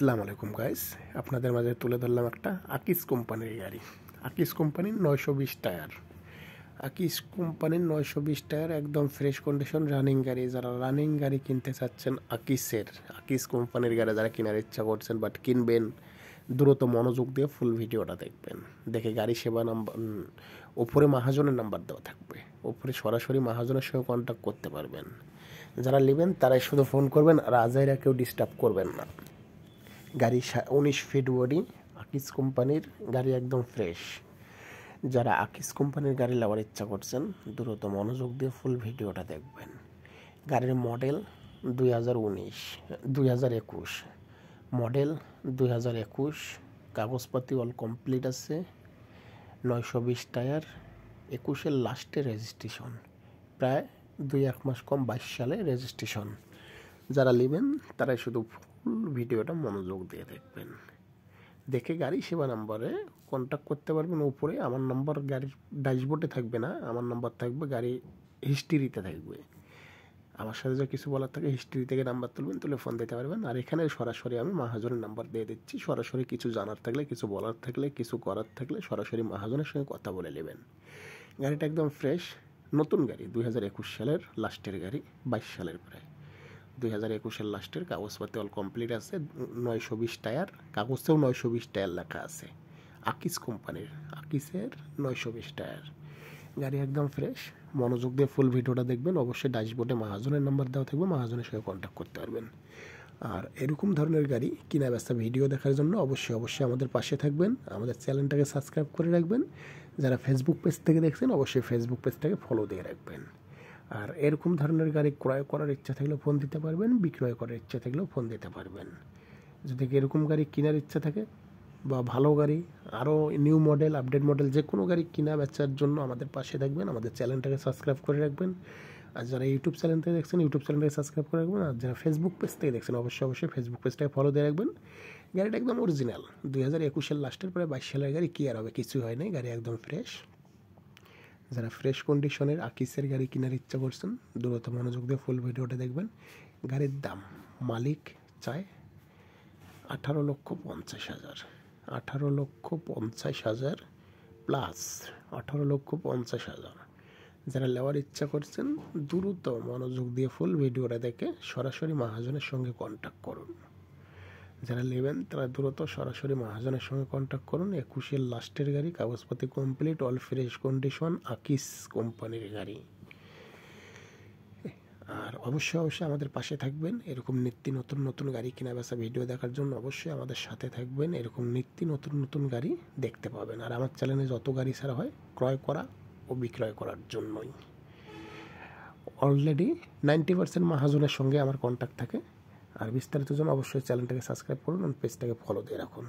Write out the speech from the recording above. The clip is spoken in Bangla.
আসসালামু আলাইকুম গাইস, আপনাদের মাঝে তুলে ধরলাম একটা আকিস কোম্পানির গাড়ি। আকিস কোম্পানির 920 টায়ার। আকিস কোম্পানির 920 টায়ার একদম ফ্রেশ কন্ডিশন রানিং গাড়ি। যারা রানিং গাড়ি কিনতে চাচ্ছেন আকিস কোম্পানির গাড়ি যারা কেনার ইচ্ছা করছেন বাট কিনবেন, দ্রুত মনোযোগ দিয়ে ফুল ভিডিওটা দেখবেন। দেখে গাড়ি সেবা নাম্বার ওপরে মাহাজনের নাম্বার দেওয়া থাকবে, ওপরে সরাসরি মাহাজনের সঙ্গে কন্ট্যাক্ট করতে পারবেন। যারা নেবেন তারাই শুধু ফোন করবেন, আর আজাইরা কেউ ডিস্টার্ব করবেন না। গাড়ি 19 ফিট বডি, আকিস কোম্পানির গাড়ি একদম ফ্রেশ। যারা আকিস কোম্পানির গাড়ি নেওয়ার ইচ্ছা করছেন দ্রুত মনোযোগ দিয়ে ফুল ভিডিওটা দেখবেন। গাড়ির মডেল 2021 মডেল 2021, কাগজপাতি অল কমপ্লিট আছে। 920 টায়ার, 21-এর লাস্টে রেজিস্ট্রেশন, প্রায় 2-1 মাস কম 22 সালে রেজিস্ট্রেশন। যারা নেবেন তারাই শুধু ফুল ভিডিওটা মনোযোগ দিয়ে দেখবেন। দেখে গাড়ি সেবা নাম্বারে কন্ট্যাক্ট করতে পারবেন। উপরে আমার নাম্বার গাড়ির ড্যাশবোর্ডে থাকবে না, আমার নাম্বার থাকবে গাড়ি হিস্ট্রিতে থাকবে। আমার সাথে যা কিছু বলার থাকে হিস্ট্রি থেকে নাম্বার তুলে ফোন দিতে পারবেন। আর এখানে সরাসরি আমি মাহাজনের নাম্বার দিয়ে দিচ্ছি। সরাসরি কিছু জানার থাকলে, কিছু বলার থাকলে, কিছু করার থাকলে সরাসরি মাহাজনের সঙ্গে কথা বলে নেবেন। গাড়িটা একদম ফ্রেশ, নতুন গাড়ি, 2021 সালের লাস্টের গাড়ি, 22 সালের প্রায়। 2021-এর লাস্টের, কাগজপাতি অল কমপ্লিট আছে। 920 টায়ার, কাগজেও 920 টায়ার লেখা আছে। আকিস কোম্পানির, আকিসের 920 টায়ার। গাড়ি একদম ফ্রেশ, মনোযোগ দিয়ে ফুল ভিডিওটা দেখবেন। অবশ্যই ড্যাশবোর্ডে মাহাজনের নাম্বার দেওয়া থাকবে, মাহাজনের সঙ্গে কন্ট্যাক্ট করতে পারবেন। আর এরকম ধরনের গাড়ি কিনা বেচা ভিডিও দেখার জন্য অবশ্যই আমাদের পাশে থাকবেন। আমাদের চ্যানেলটাকে সাবস্ক্রাইব করে রাখবেন। যারা ফেসবুক পেজ থেকে দেখছেন অবশ্যই ফেসবুক পেজটাকে ফলো দিয়ে রাখবেন। আর এরকম ধরনের গাড়ি ক্রয় করার ইচ্ছা থাকলেও ফোন দিতে পারবেন, বিক্রয় করার ইচ্ছা থাকলেও ফোন দিতে পারবেন। যদি এরকম গাড়ি কেনার ইচ্ছা থাকে বা ভালো গাড়ি, আরও নিউ মডেল, আপডেট মডেল যে কোনো গাড়ি কেনা বেচার জন্য আমাদের পাশে থাকবেন। আমাদের চ্যানেলটাকে সাবস্ক্রাইব করে রাখবেন। আর যারা ইউটিউব চ্যানেল থেকে দেখছেন ইউটিউব চ্যানেলটাকে সাবস্ক্রাইব করে রাখবেন। আর যারা ফেসবুক পেজ থেকে দেখছেন অবশ্যই ফেসবুক পেজটাকে ফলো দিয়ে রাখবেন। গাড়িটা একদম অরিজিনাল, 2021-এর লাস্টের প্রায় 22 সালের গাড়ি। কি আর হবে, কিছু হয় নাই, গাড়ি একদম ফ্রেশ। যারা ফ্রেশ কন্ডিশনের আকিসের গাড়ি কেনার ইচ্ছা করছেন দ্রুত মনোযোগ দিয়ে ফুল ভিডিওটা দেখবেন। গাড়ির দাম মালিক চায় 18,50,000, 18,50,000 প্লাস 18,50,000। যারা নেওয়ার ইচ্ছা করছেন দ্রুত মনোযোগ দিয়ে ফুল ভিডিওটা দেখে সরাসরি মাহাজনের সঙ্গে কন্ট্যাক্ট করুন। যারা নেবেন তারা দ্রুত সরাসরি মাহাজনের সঙ্গে কন্ট্যাক্ট করুন। 21-এর লাস্টের গাড়ি, কাগজপাতি কমপ্লিট, অল ফ্রেশ কন্ডিশন, আকিস কোম্পানির গাড়ি। আর অবশ্যই আমাদের পাশে থাকবেন। এরকম নিত্য নতুন গাড়ি কেনা বেচা ভিডিও দেখার জন্য অবশ্যই আমাদের সাথে থাকবেন। এরকম নিত্য নতুন গাড়ি দেখতে পাবেন। আর আমার চ্যানেলে যত গাড়ি ছাড়া হয় ক্রয় করা ও বিক্রয় করার জন্যই। অলরেডি 90% মাহাজনের সঙ্গে আমার কন্ট্যাক্ট থাকে। আর বিস্তারিত জন্য অবশ্যই চ্যানেলটাকে সাবস্ক্রাইব করুন এবং পেজটাকে ফলো দিয়ে রাখুন।